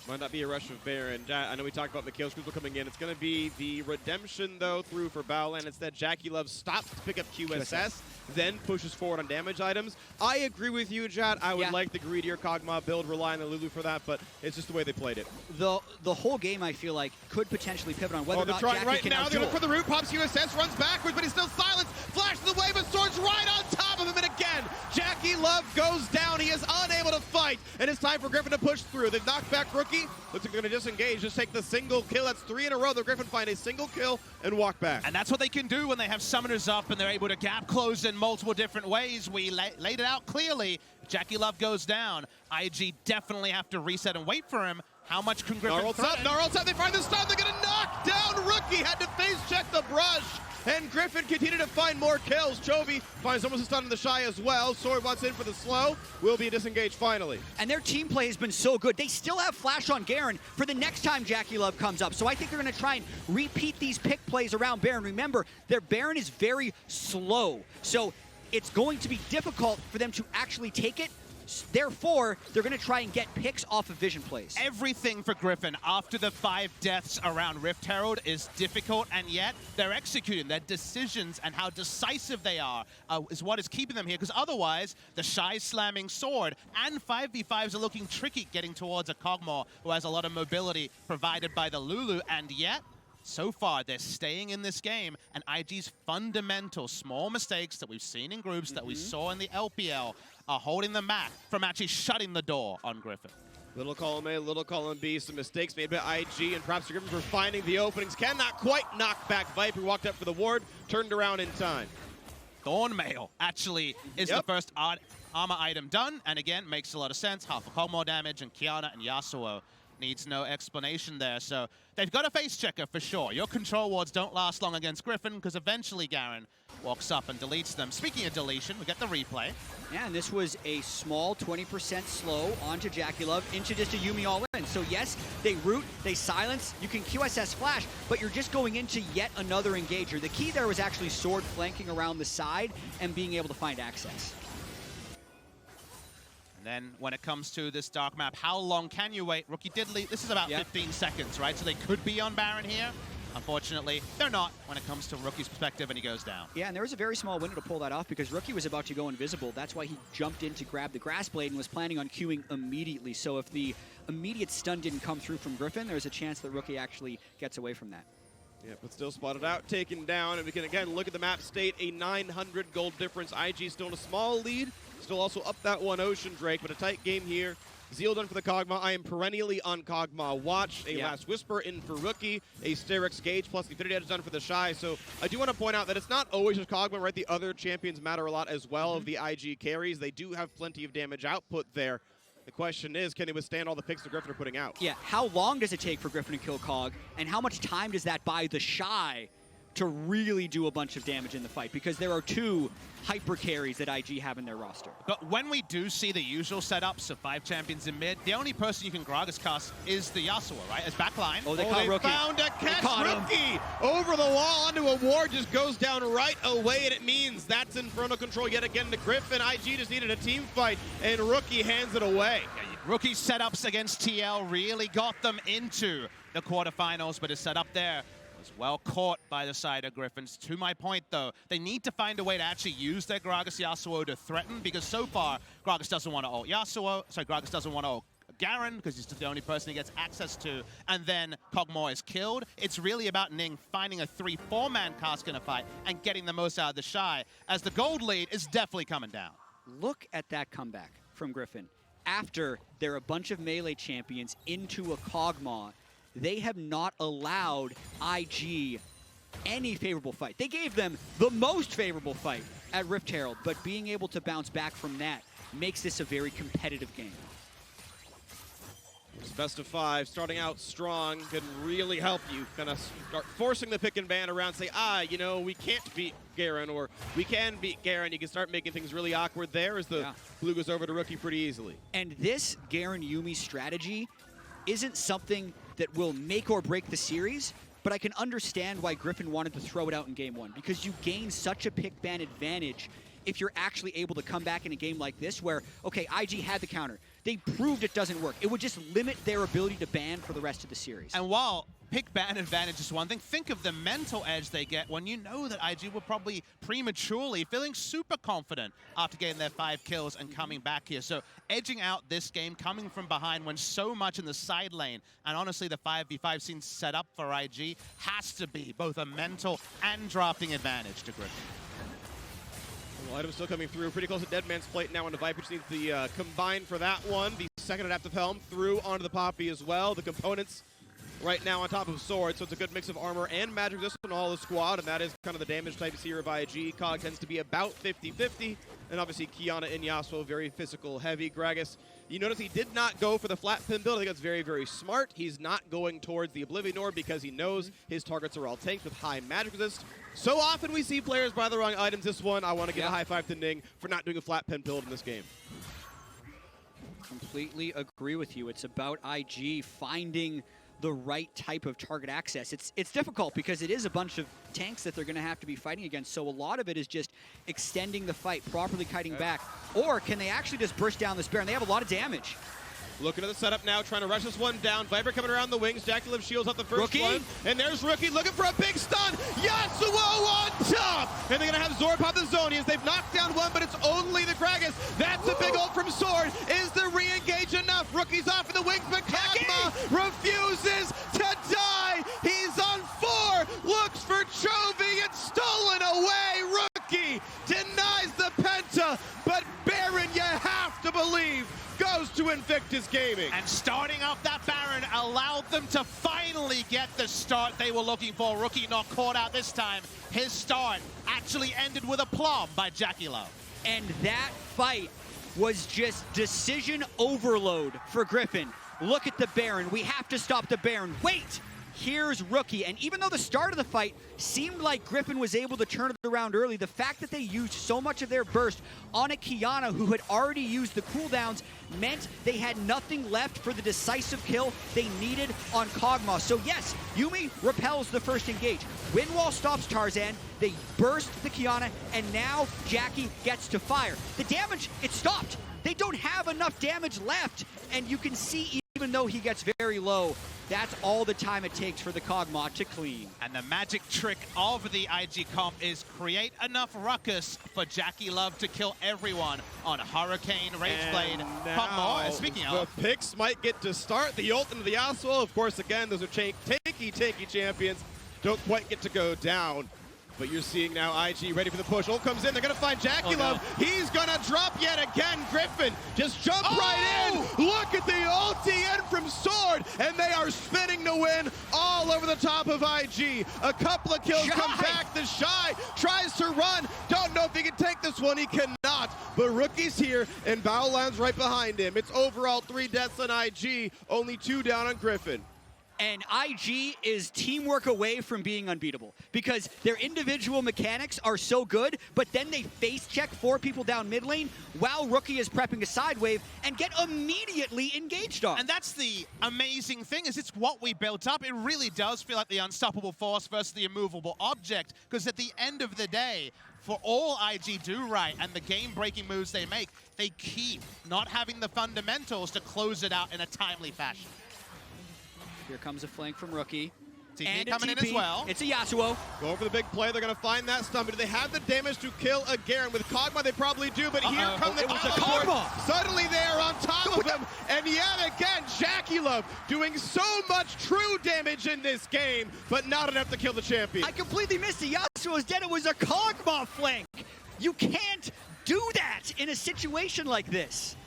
Might not be a rush of Baron. I know we talked about Mikhail's Crucible coming in. It's going to be the redemption, though, through for Baolan. Instead, Jackie Love stops to pick up QSS. then pushes forward on damage items. I agree with you, Jad. I would like the greedier Kog'Maw build, rely on the Lulu for that, but it's just the way they played it. The whole game, I feel like, could potentially pivot on whether or not Jackie right can now. They're outduel. looking for the root. Pops USS, runs backwards, but he's still silenced. Flashes away, but Sword's right on top of him. And again, Jackie Love goes down. He is unable to fight, and it's time for Griffin to push through. They've knocked back Rookie. Looks like they're going to disengage, just take the single kill. That's 3 in a row. The Griffin find a single kill and walk back. And that's what they can do when they have summoners up and they're able to gap close in multiple different ways. We laid it out clearly. Jackie Love goes down. IG definitely have to reset and wait for him. How much can Griffin threaten? Gnarl's up. They find the stun. They're going to knock down Rookie. Had to face check the brush. And Griffin continued to find more kills. Chovy finds almost a stun in the Shy as well. Sword wants in for the slow. Will be disengaged finally. And their team play has been so good. They still have Flash on Garen for the next time Jackie Love comes up. So I think they're going to try and repeat these pick plays around Baron. Remember, their Baron is very slow. So it's going to be difficult for them to actually take it. Therefore, they're going to try and get picks off of vision plays. Everything for Griffin after the 5 deaths around Rift Herald is difficult, and yet they're executing. Their decisions and how decisive they are is what is keeping them here, because otherwise the Shy slamming Sword and 5v5s are looking tricky getting towards a Kog'Maw who has a lot of mobility provided by the Lulu, and yet so far, they're staying in this game, and IG's fundamental small mistakes that we've seen in groups, that we saw in the LPL, are holding them back from actually shutting the door on Griffin. Little column A, little column B, some mistakes made by IG, and perhaps Griffin for finding the openings. Cannot quite knock back Viper, walked up for the ward, turned around in time. Thornmail actually is the first armor item done, and again, makes a lot of sense. Half a Kog'Maw damage, and Qiyana and Yasuo needs no explanation there. So they've got a face checker for sure. Your control wards don't last long against Griffin, because eventually Garen walks up and deletes them. Speaking of deletion, we get the replay. Yeah, and this was a small 20% slow onto Jackie Love into just a Yuumi all in. So yes, they root, they silence, you can QSS flash, but you're just going into yet another engager. The key there was actually Sword flanking around the side and being able to find access. And then when it comes to this dark map, how long can you wait? Rookie did leave. This is about 15 seconds, right? So they could be on Baron here. Unfortunately, they're not when it comes to Rookie's perspective, and he goes down. Yeah, and there was a very small window to pull that off because Rookie was about to go invisible. That's why he jumped in to grab the Grass Blade and was planning on queuing immediately. So if the immediate stun didn't come through from Griffin, there's a chance that Rookie actually gets away from that. Yeah, but still spotted out, taken down, and we can again look at the map state, a 900 gold difference. IG still in a small lead, still also up that one Ocean Drake, but a tight game here. Zeal done for the Kog'Maw. I am perennially on Kog'Maw watch. A Last Whisper in for Rookie. A Sterix Gauge plus the Infinity Edge done for the Shy. So I do want to point out that it's not always just Kog'Maw, right? The other champions matter a lot as well of the IG carries. They do have plenty of damage output there. The question is, can they withstand all the picks that Griffin are putting out? Yeah, how long does it take for Griffin to kill Kog? And how much time does that buy the Shy to really do a bunch of damage in the fight? Because there are 2 hyper carries that IG have in their roster. But when we do see the usual setups of 5 champions in mid, the only person you can Gragas cast is the Yasuo, right? As backline. Oh, they caught Rookie. Found a catch. Rookie over the wall onto a ward, just goes down right away, and it means that's Infernal Control yet again to Griffin. IG just needed a team fight, and Rookie hands it away. Rookie's setups against TL really got them into the quarterfinals, but his setup there was well caught by the side of Griffins. To my point, though, they need to find a way to actually use their Gragas Yasuo to threaten, because so far, Gragas doesn't want to ult Yasuo, sorry, Gragas doesn't want to ult Garen, because he's the only person he gets access to, and then Kog'Maw is killed. It's really about Ning finding a 3-4-man cast in a fight and getting the most out of the Shy, as the gold lead is definitely coming down. Look at that comeback from Griffin. After they're a bunch of melee champions into a Kog'Maw, they have not allowed IG any favorable fight. They gave them the most favorable fight at Rift Herald, but being able to bounce back from that makes this a very competitive game. It's best of 5, starting out strong can really help you kind of start forcing the pick and ban around, say, you know, we can't beat Garen, or we can beat Garen. You can start making things really awkward there as the blue goes over to Rookie pretty easily. And this Garen Yuumi strategy isn't something that will make or break the series, but I can understand why Griffin wanted to throw it out in game 1, because you gain such a pick ban advantage if you're actually able to come back in a game like this where, okay, IG had the counter. They proved it doesn't work. It would just limit their ability to ban for the rest of the series. And while pick ban advantage is one thing. Think of the mental edge they get when you know that IG were probably prematurely feeling super confident after getting their 5 kills and coming back here. So edging out this game, coming from behind when so much in the side lane, and honestly the 5v5 scene set up for IG has to be both a mental and drafting advantage to Griffin. Well, items still coming through. Pretty close to Dead Man's Plate now on the Viper. Just needs the combine for that one. The second adaptive helm through onto the Poppy as well. The components right now on top of Sword, so it's a good mix of armor and magic resistance on all the squad, and that is kind of the damage types here of IG. Cog tends to be about 50-50, and obviously Qiyana and Yasuo very physical heavy. Gragas, you notice he did not go for the flat pin build. I think that's very, very smart. He's not going towards the Oblivion Orb because he knows his targets are all tanked with high magic resist. So often we see players buy the wrong items. This one, I want to give a high five to Ning for not doing a flat pin build in this game. Completely agree with you. It's about IG finding the right type of target access. It's difficult because it is a bunch of tanks that they're going to have to be fighting against, so a lot of it is just extending the fight, properly kiting back, or can they actually just burst down this Baron? They have a lot of damage. Looking at the setup now, trying to rush this one down. Viper coming around the wings. JackeyLove shields up the first Rookie. one. And there's Rookie looking for a big stun. Yasuo on top! And they're going to have Zord pop the Zonians. They've knocked down one, but it's only the Gragas. That's a big ult from Sword. Is the re-engage enough? Rookie's off in the wings, but Kagma refuses to die. He's on 4. Looks for Chovy. It's stolen away. Rookie denies the Penta, but Baron, you have to believe, goes to Invictus Gaming. And starting off that Baron allowed them to finally get the start they were looking for. Rookie not caught out this time. His start actually ended with a plum by JackeyLove. And that fight was just decision overload for Griffin. Look at the Baron. We have to stop the Baron. Wait! Here's Rookie, and even though the start of the fight seemed like Griffin was able to turn it around early, the fact that they used so much of their burst on a Qiyana who had already used the cooldowns meant they had nothing left for the decisive kill they needed on Kog'Maw. So yes, Yuumi repels the first engage. Windwall stops Tarzan, they burst the Qiyana, and now Jackie gets to fire. The damage, it stopped. They don't have enough damage left, and you can see even though he gets very low, that's all the time it takes for the Kog'Maw to clean. And the magic trick of the IG comp is create enough ruckus for JackeyLove to kill everyone on Hurricane, Rageblade, Kog'Maw. And speaking of, the picks might get to start. The ult into the Yasuo, of course, again, those are tanky champions. Don't quite get to go down. But you're seeing now IG ready for the push. Ult comes in. They're going to find JackeyLove. Oh, no. He's going to drop yet again. Griffin just jump right in. Look at the ulti in from Sword. And they are spinning to win all over the top of IG. A couple of kills come back. The Shy tries to run. Don't know if he can take this one. He cannot. But Rookie's here and Baolan's right behind him. It's overall 3 deaths on IG. Only 2 down on Griffin. And IG is teamwork away from being unbeatable because their individual mechanics are so good, but then they face check 4 people down mid lane while Rookie is prepping a side wave and get immediately engaged on. And that's the amazing thing, is it's what we built up. It really does feel like the unstoppable force versus the immovable object, because at the end of the day, for all IG do right and the game-breaking moves they make, they keep not having the fundamentals to close it out in a timely fashion. Here comes a flank from Rookie. TP and coming in as well. It's a Yasuo. Going for the big play. They're going to find that stun. But do they have the damage to kill a Garen? With Kog'Maw, they probably do. But here come the Kog'Maw. Suddenly they are on top of him. And yet again, JackeyLove doing so much true damage in this game, but not enough to kill the champion. I completely missed it. Yasuo is dead. It was a Kog'Maw flank. You can't do that in a situation like this.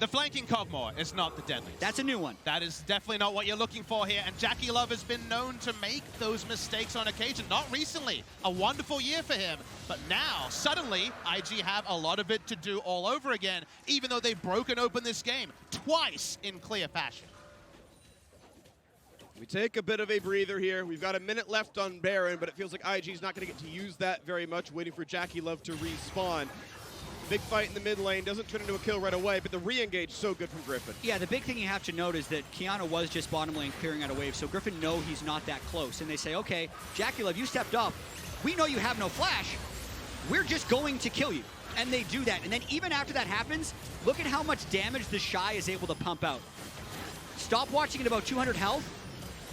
The flanking Kog'Maw is not the deadliest. That's a new one. That is definitely not what you're looking for here, and JackeyLove has been known to make those mistakes on occasion. Not recently. A wonderful year for him, but now, suddenly, IG have a lot of it to do all over again, even though they've broken open this game twice in clear fashion. We take a bit of a breather here. We've got a minute left on Baron, but it feels like IG's not going to get to use that very much, waiting for JackeyLove to respawn. Big fight in the mid lane, doesn't turn into a kill right away, but the re-engage so good from Griffin. Yeah, the big thing you have to note is that Qiyana was just bottom lane clearing out a wave, so Griffin know he's not that close. And they say, okay, JackeyLove, you stepped up. We know you have no flash. We're just going to kill you. And they do that. And then even after that happens, look at how much damage the Shy is able to pump out. Stop watching at about 200 health.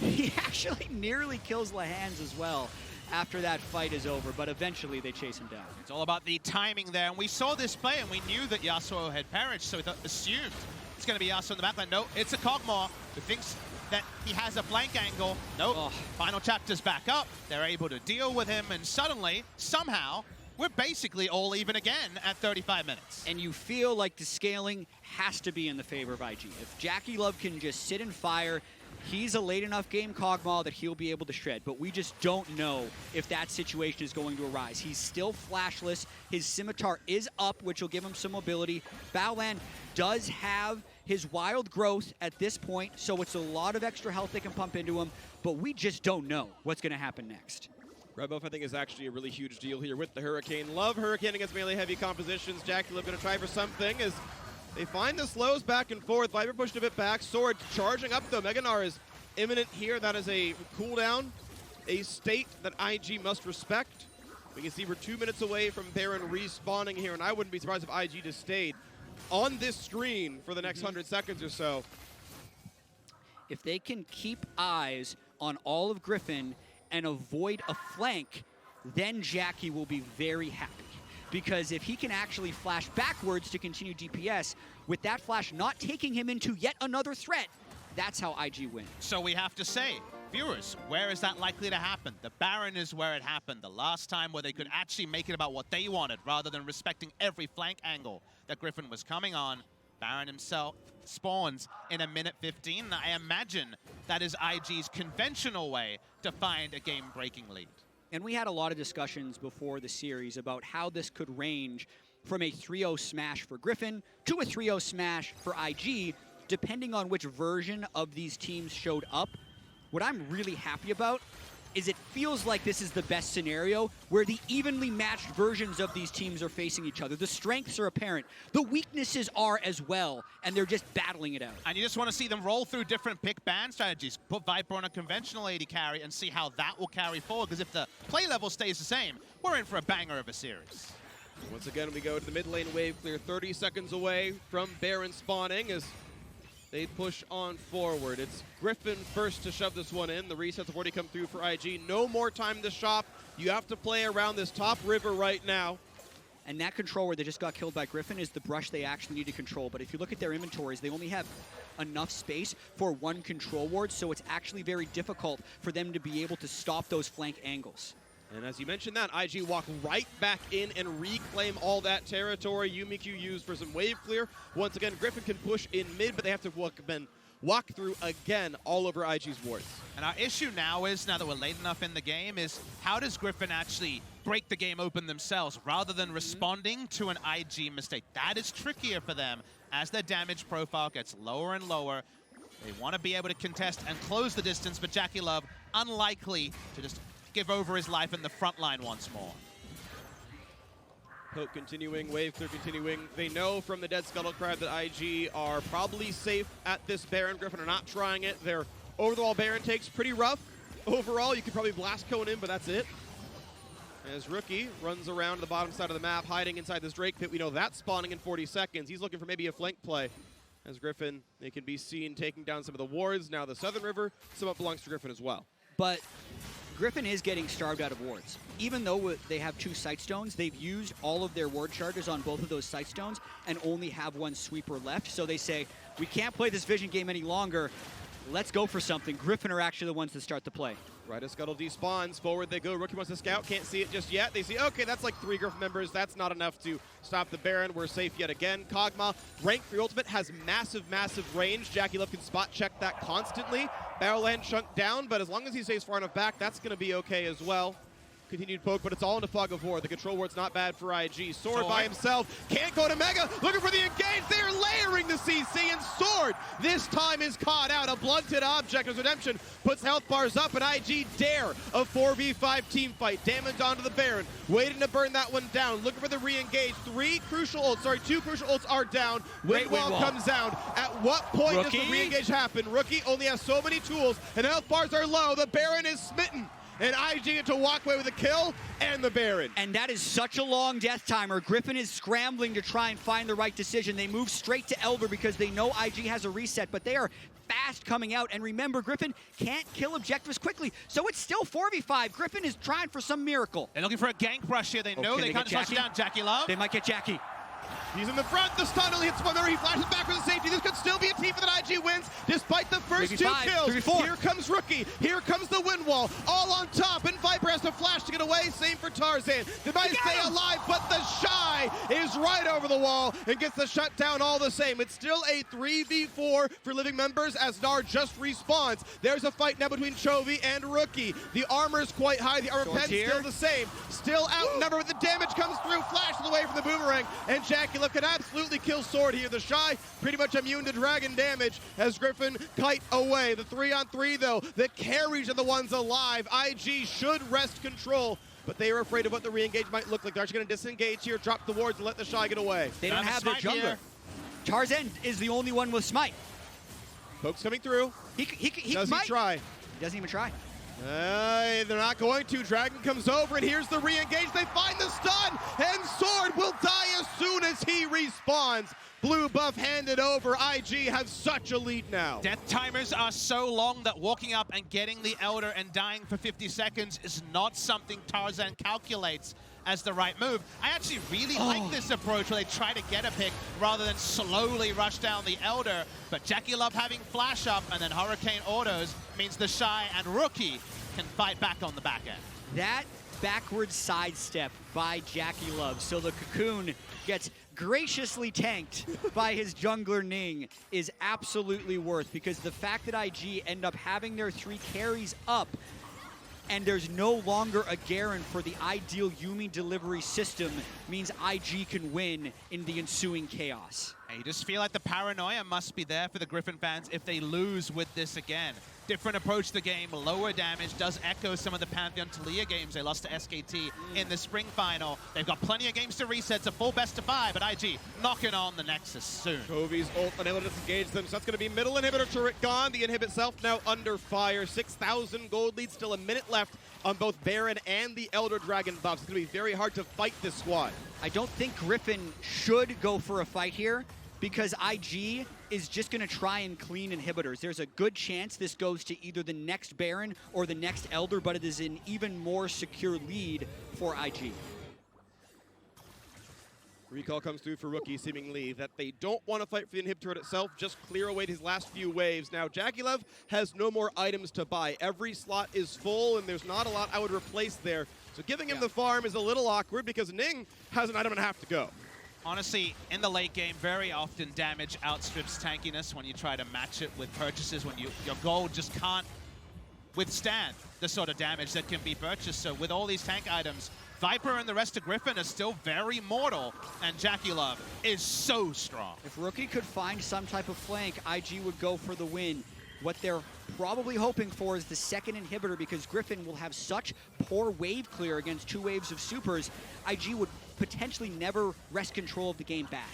He actually nearly kills Lehans as well after that fight is over, but eventually they chase him down. It's all about the timing there, and we saw this play, and we knew that Yasuo had perished, so we assumed it's going to be Yasuo in the backline. No, it's a Kog'Maw who thinks that he has a flank angle. Nope. Oh. Final chapter's back up. They're able to deal with him, and suddenly, somehow, we're basically all even again at 35 minutes. And you feel like the scaling has to be in the favor of IG. If JackeyLove can just sit and fire, he's a late enough game Kog'Maw that he'll be able to shred, but we just don't know if that situation is going to arise. He's still flashless. His scimitar is up, which will give him some mobility. Baolan does have his wild growth at this point, so it's a lot of extra health they can pump into him, but we just don't know what's going to happen next. Red buff, I think, is actually a really huge deal here with the Hurricane. Love Hurricane against melee heavy compositions. JackeyLove going to try for something as they find the slows back and forth. Viper pushed a bit back. Sword charging up, though. Meganar is imminent here. That is a cooldown, a state that IG must respect. We can see we're 2 minutes away from Baron respawning here, and I wouldn't be surprised if IG just stayed on this screen for the next 100 seconds or so. If they can keep eyes on all of Griffin and avoid a flank, then Jackie will be very happy. Because if he can actually flash backwards to continue DPS, with that flash not taking him into yet another threat, that's how IG wins. So we have to say, viewers, where is that likely to happen? The Baron is where it happened. The last time where they could actually make it about what they wanted rather than respecting every flank angle that Griffin was coming on. Baron himself spawns in 1:15. And I imagine that is IG's conventional way to find a game-breaking lead. And we had a lot of discussions before the series about how this could range from a 3-0 smash for Griffin to a 3-0 smash for IG, depending on which version of these teams showed up. What I'm really happy about is it feels like this is the best scenario where the evenly matched versions of these teams are facing each other. The strengths are apparent. The weaknesses are as well, and they're just battling it out. And you just want to see them roll through different pick-ban strategies. Put Viper on a conventional AD carry and see how that will carry forward, because if the play level stays the same, we're in for a banger of a series. Once again, we go to the mid lane wave clear, 30 seconds away from Baron spawning as they push on forward. It's Griffin first to shove this one in. The resets have already come through for IG. No more time to shop. You have to play around this top river right now. And that control where they just got killed by Griffin is the brush they actually need to control. But if you look at their inventories, they only have enough space for one control ward, so it's actually very difficult for them to be able to stop those flank angles. And as you mentioned that, IG walk right back in and reclaim all that territory. Yumikyu used for some wave clear. Once again, Griffin can push in mid, but they have to walk through again all over IG's wards. And our issue now is, now that we're late enough in the game, is how does Griffin actually break the game open themselves rather than responding to an IG mistake? That is trickier for them as their damage profile gets lower and lower. They want to be able to contest and close the distance, but JackeyLove unlikely to just give over his life in the front line once more. Poke continuing, wave clear continuing. They know from the Dead Scuttle Crab that IG are probably safe at this Baron. Griffin are not trying it. Their over-the-wall Baron takes pretty rough. Overall, you could probably blast cone in, but that's it. As Rookie runs around to the bottom side of the map, hiding inside this Drake pit. We know that's spawning in 40 seconds. He's looking for maybe a flank play. As Griffin, they can be seen taking down some of the wards. Now the Southern River, some of it belongs to Griffin as well. But Griffin is getting starved out of wards. Even though they have 2 sight stones, they've used all of their ward charges on both of those sight stones and only have 1 sweeper left. So they say, we can't play this vision game any longer. Let's go for something. Griffin are actually the ones that start the play. Right as Scuttle despawns, forward they go. Rookie wants to scout, can't see it just yet. They see, okay, that's like 3 Griffin members. That's not enough to stop the Baron. We're safe yet again. Kog'Maw, rank 3 ultimate, has massive, massive range. JackeyLove can spot check that constantly. Battleland chunked down, but as long as he stays far enough back, that's going to be okay as well. Continued poke, but it's all into Fog of War. The control ward's not bad for IG. Sword by himself, can't go to Mega, looking for the engage. They are layering the CC, and Sword this time is caught out. A blunted object as Redemption puts health bars up, and IG dare a 4v5 team fight. Damage onto the Baron, waiting to burn that one down, looking for the re-engage. 2 crucial ults are down. Windwall comes down. At what point does the re-engage happen? Rookie only has so many tools, and health bars are low. The Baron is smitten. and IG get to walk away with a kill and the Baron. And that is such a long death timer. Griffin is scrambling to try and find the right decision. They move straight to Elder because they know IG has a reset, but they are fast coming out. And remember, Griffin can't kill objectives quickly, so it's still 4v5. Griffin is trying for some miracle. They're looking for a gank rush here. They know they can't touch down Jackie Love. They might get Jackie. He's in the front, the stun only hits one there, he flashes back for the safety. This could still be a team that IG wins, despite the first 2 kills. 3v4. Here comes Rookie, here comes the wind wall, all on top, and Viper has to flash to get away, same for Tarzan. They might stay alive, but the Shy is right over the wall and gets the shutdown all the same. It's still a 3v4 for living members as Nar just respawns. There's a fight now between Chovy and Rookie. The armor is quite high, the armor pen's still the same. Still outnumbered, but the damage comes through, flashes away from the boomerang, and Jackie Love can absolutely kill Sword here. The Shy pretty much immune to dragon damage as Griffin kite away. The 3-on-3 though, the carries are the ones alive. IG should wrest control, but they are afraid of what the re-engage might look like. They're actually going to disengage here, drop the wards, and let the Shy get away. They don't have their jungler. Tarzan is the only one with smite. Pokes coming through. He Does might. he try? He doesn't even try. They're not going to. Dragon comes over, and here's the re-engage. They find the stun, and Sword will die as soon as he respawns. Blue buff handed over. IG have such a lead now. Death timers are so long that walking up and getting the Elder and dying for 50 seconds is not something Tarzan calculates as the right move. I actually really like this approach where they try to get a pick rather than slowly rush down the Elder. But Jackie Love having flash up and then Hurricane autos means the Shy and Rookie can fight back on the back end. That backward sidestep by Jackie Love, so the Cocoon gets graciously tanked by his jungler Ning, is absolutely worth, because the fact that IG end up having their 3 carries up and there's no longer a Garen for the ideal Yuumi delivery system means IG can win in the ensuing chaos. And you just feel like the paranoia must be there for the Griffin fans if they lose with this again. Different approach to the game, lower damage, does echo some of the Pantheon Talia games they lost to SKT in the spring final. They've got plenty of games to reset, it's a full best of 5, but IG knocking on the Nexus soon. Chovy's ult unable to disengage them, so that's going to be middle inhibitor turret gone. The inhib itself now under fire. 6,000 gold lead, still a minute left on both Baron and the Elder Dragon buffs. It's going to be very hard to fight this squad. I don't think Griffin should go for a fight here, because IG is just going to try and clean inhibitors. There's a good chance this goes to either the next Baron or the next Elder, but it is an even more secure lead for IG. Recall comes through for Rookie, seemingly that they don't want to fight for the inhib turret itself, just clear away his last few waves. Now, Jackie Love has no more items to buy. Every slot is full, and there's not a lot I would replace there. So giving him the farm is a little awkward because Ning has an item and a half to go. Honestly, in the late game, very often damage outstrips tankiness when you try to match it with purchases, when your gold just can't withstand the sort of damage that can be purchased. So with all these tank items, Viper and the rest of Griffin are still very mortal, and Jackie Love is so strong. If Rookie could find some type of flank, IG would go for the win. What they're probably hoping for is the second inhibitor, because Griffin will have such poor wave clear against 2 waves of supers, IG would potentially never wrest control of the game back.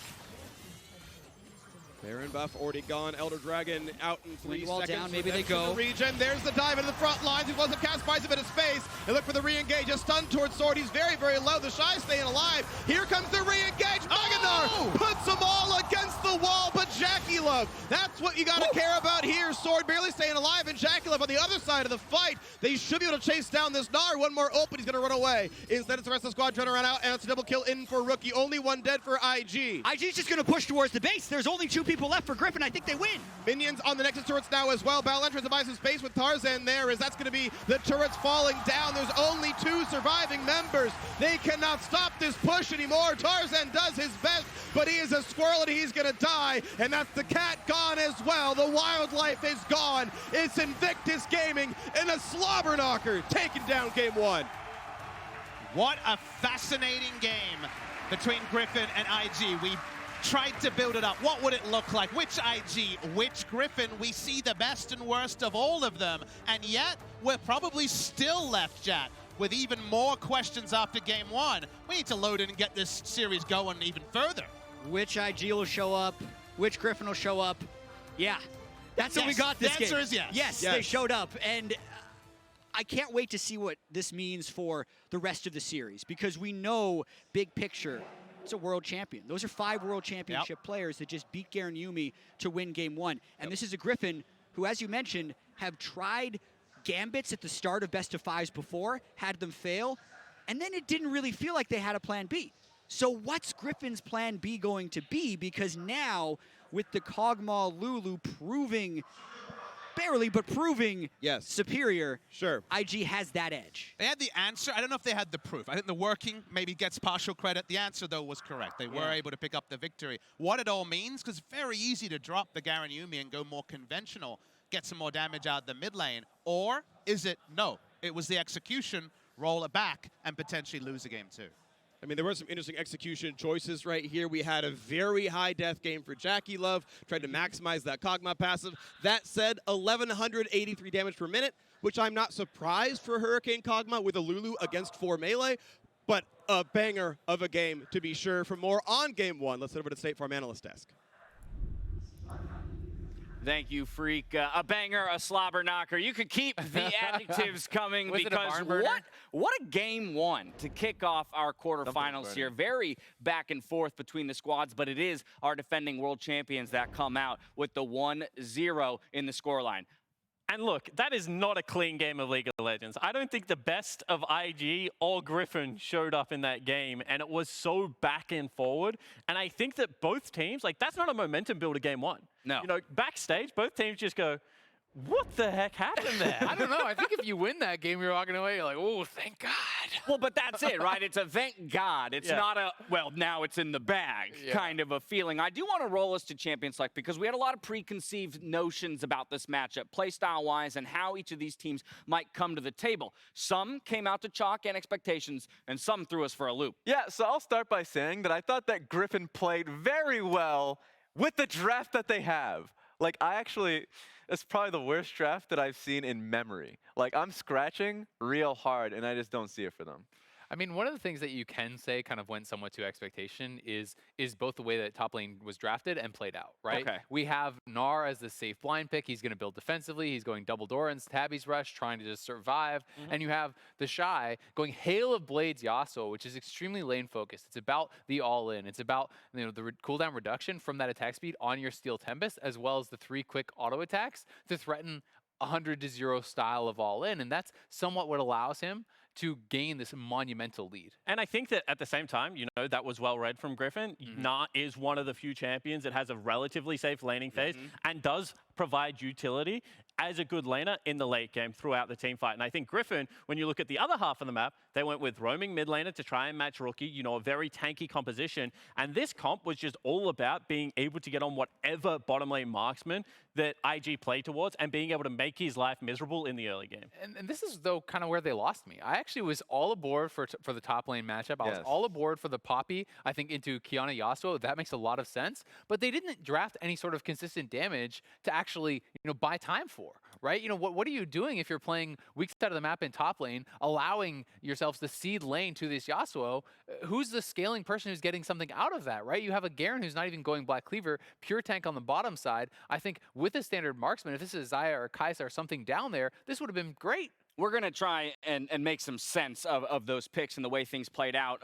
Baron buff already gone. Elder Dragon out in 3 seconds. Down, maybe they go. Regen. There's the dive into the front lines. He wasn't cast, buys a bit of space. They look for the re-engage. A stun towards Sword. He's very, very low. The Shy staying alive. Here comes the re-engage. Maganar puts them all against the wall, but Jackie Love, that's what you got to care about here. Sword barely staying alive, and Jackie Love on the other side of the fight. They should be able to chase down this Gnar. One more open. He's going to run away. Instead, it's the rest of the squad trying to run out, and it's a double kill in for Rookie. Only 1 dead for IG. IG's just going to push towards the base. There's only 2 people left for Griffin. I think they win. Minions on the Nexus turrets now as well. Battle Entrance buys some space with Tarzan there, as that's going to be the turrets falling down. There's only 2 surviving members. They cannot stop this push anymore. Tarzan does his best, but he is a squirrel and he's going to die. And that's the cat gone as well. The wildlife is gone. It's Invictus Gaming and a slobber knocker taking down game 1. What a fascinating game between Griffin and IG. We tried to build it up. What would it look like? Which IG, which Griffin? We see the best and worst of all of them. And yet, we're probably still left, Jat, with even more questions after game 1. We need to load in and get this series going even further. Which IG will show up? Which Griffin will show up? Yeah, that's what we got this game. The answer is yes. Yes, they showed up. And I can't wait to see what this means for the rest of the series, because we know, big picture, it's a world champion. Those are 5 world championship players that just beat Garen Yumi to win game 1. And this is a Griffin who, as you mentioned, have tried gambits at the start of best of 5s before, had them fail, and then it didn't really feel like they had a plan B. So what's Griffin's plan B going to be? Because now, with the Kog'Maw Lulu proving, barely, but proving superior, IG has that edge. They had the answer. I don't know if they had the proof. I think the working maybe gets partial credit. The answer, though, was correct. They were able to pick up the victory. What it all means, because it's very easy to drop the Garen Yumi and go more conventional, get some more damage out of the mid lane. Or is it, no, it was the execution, roll it back, and potentially lose a game too. I mean, there were some interesting execution choices right here. We had a very high death game for Jackie Love, tried to maximize that Kog'Maw passive. That said, 1,183 damage per minute, which I'm not surprised for Hurricane Kog'Maw with a Lulu against 4 melee, but a banger of a game to be sure. For more on game 1, let's head over to State Farm Analyst Desk. Thank you, Freak. A banger, a slobber knocker. You could keep the adjectives coming because what a game 1 to kick off our quarterfinals here. Very back and forth between the squads, but it is our defending world champions that come out with the 1-0 in the scoreline. And look, that is not a clean game of League of Legends. I don't think the best of IG or Griffin showed up in that game, and it was so back and forward. And I think that both teams, like, that's not a momentum builder game 1. No. You know, backstage, both teams just go, what the heck happened there? I don't know. I think if you win that game, you're walking away, you're like, oh, thank God. Well, but that's it, right? It's a thank God. It's not a, well, now it's in the bag kind of a feeling. I do want to roll us to Champion Select because we had a lot of preconceived notions about this matchup, playstyle-wise, and how each of these teams might come to the table. Some came out to chalk and expectations, and some threw us for a loop. Yeah, so I'll start by saying that I thought that Griffin played very well with the draft that they have. Like, it's probably the worst draft that I've seen in memory. Like, I'm scratching real hard, and I just don't see it for them. I mean, one of the things that you can say kind of went somewhat to expectation is both the way that top lane was drafted and played out, right? Okay. We have Gnar as the safe blind pick. He's going to build defensively. He's going double Doran's, Tabby's Rush, trying to just survive. And you have the Shy going Hail of Blades Yasuo, which is extremely lane focused. It's about the all-in. It's about, you know, the cooldown reduction from that attack speed on your Steel Tempest, as well as the 3 quick auto attacks to threaten 100-0 style of all-in. And that's somewhat what allows him to gain this monumental lead. And I think that at the same time, you know, that was well read from Griffin. Gnar is one of the few champions that has a relatively safe laning phase and does provide utility as a good laner in the late game throughout the team fight. And I think Griffin, when you look at the other half of the map, they went with roaming mid laner to try and match Rookie, you know, a very tanky composition. And this comp was just all about being able to get on whatever bottom lane marksman that IG played towards and being able to make his life miserable in the early game. And this is, though, kind of where they lost me. I actually was all aboard for the top lane matchup. I was all aboard for the Poppy, I think, into Qiyana Yasuo. That makes a lot of sense. But they didn't draft any sort of consistent damage to actually, you know, buy time for, right? You know, what are you doing if you're playing weak side of the map in top lane, allowing yourselves to seed lane to this Yasuo? Who's the scaling person who's getting something out of that, right? You have a Garen who's not even going Black Cleaver, pure tank on the bottom side. I think with a standard marksman, if this is Xayah or Kai'Sa or something down there, this would have been great. We're going to try and make some sense of those picks and the way things played out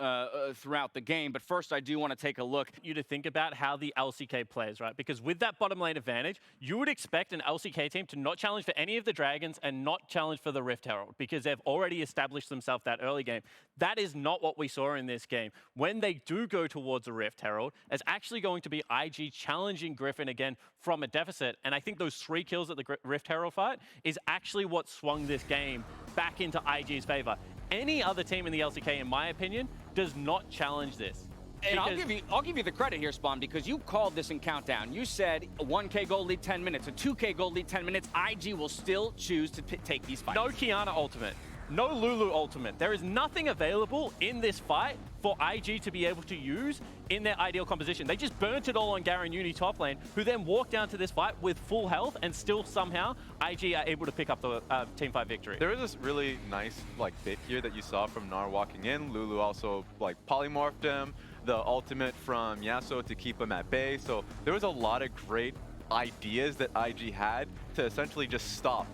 throughout the game. But first, I do want to take a look. You to think about how the LCK plays, right? Because with that bottom lane advantage, you would expect an LCK team to not challenge for any of the dragons and not challenge for the Rift Herald because they've already established themselves that early game. That is not what we saw in this game. When they do go towards a Rift Herald, it's actually going to be IG challenging Griffin again from a deficit. And I think those 3 kills at the Rift Herald fight is actually what swung this game back into IG's favor. Any other team in the LCK, in my opinion, does not challenge this. And I'll give you the credit here, Spawn, because you called this in Countdown. You said a 1K gold lead 10 minutes, a 2K gold lead 10 minutes. IG will still choose to take these fights. No Qiyana ultimate. No Lulu ultimate. There is nothing available in this fight for IG to be able to use in their ideal composition. They just burnt it all on Garen Yumi top lane, who then walked down to this fight with full health, and still somehow IG are able to pick up the teamfight victory. There was this really nice bit here that you saw from Gnar walking in. Lulu also polymorphed him. The ultimate from Yasuo to keep him at bay. So there was a lot of great ideas that IG had to essentially just stop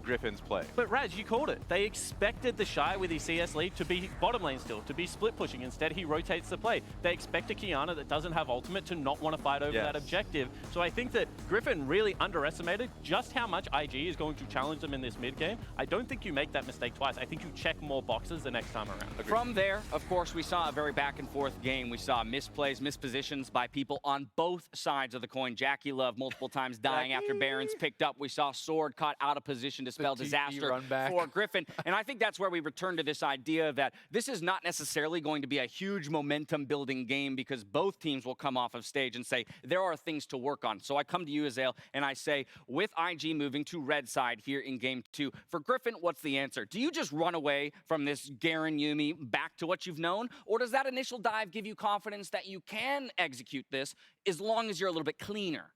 Griffin's play. But Raz, you called it. They expected the Shy with his CS lead to be bottom lane still, to be split pushing. Instead, he rotates the play. They expect a Kiana that doesn't have ultimate to not want to fight over that objective. So I think that Griffin really underestimated just how much IG is going to challenge them in this mid game. I don't think you make that mistake twice. I think you check more boxes the next time around. Agreed. From there, of course, we saw a very back and forth game. We saw misplays, mispositions by people on both sides of the coin. Jackie Love multiple times dying after Baron's picked up. We saw Sword caught out of position to spell disaster for Griffin. And I think that's where we return to this idea that this is not necessarily going to be a huge momentum building game because both teams will come off of stage and say, there are things to work on. So I come to you, Azael, and I say, with IG moving to red side here in game 2, for Griffin, what's the answer? Do you just run away from this Garen Yumi back to what you've known? Or does that initial dive give you confidence that you can execute this as long as you're a little bit cleaner?